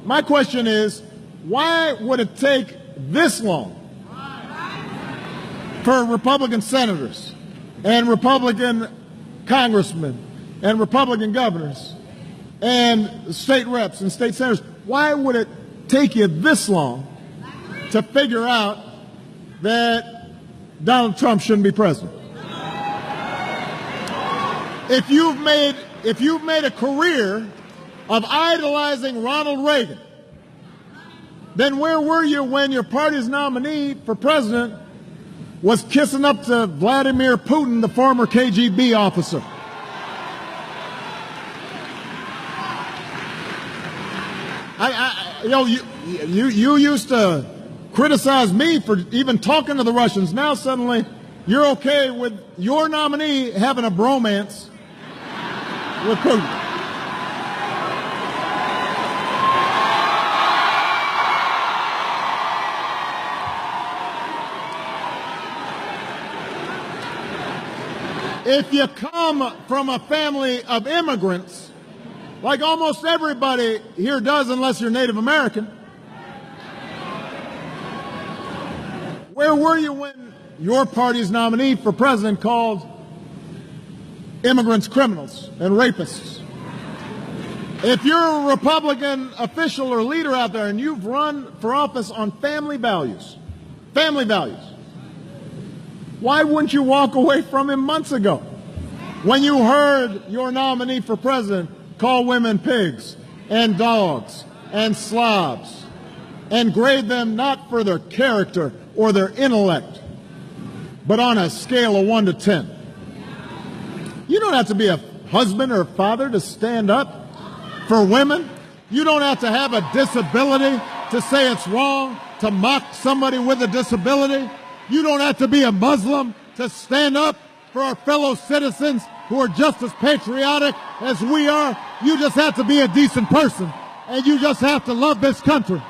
my question is, why would it take this long for Republican senators and Republican congressmen and Republican governors and state reps and state senators, why would it take you this long to figure out that Donald Trump shouldn't be president? If you've made a career of idolizing Ronald Reagan, then where were you when your party's nominee for president was kissing up to Vladimir Putin, the former KGB officer? You used to criticize me for even talking to the Russians. Now suddenly you're okay with your nominee having a bromance with Putin. If you come from a family of immigrants, like almost everybody here does unless you're Native American, where were you when your party's nominee for president called immigrants criminals and rapists? If you're a Republican official or leader out there and you've run for office on family values, why wouldn't you walk away from him months ago when you heard your nominee for president call women pigs and dogs and slobs and grade them not for their character or their intellect, but on a scale of 1 to 10? You don't have to be a husband or a father to stand up for women. You don't have to have a disability to say it's wrong to mock somebody with a disability. You don't have to be a Muslim to stand up for our fellow citizens who are just as patriotic as we are. You just have to be a decent person, and you just have to love this country.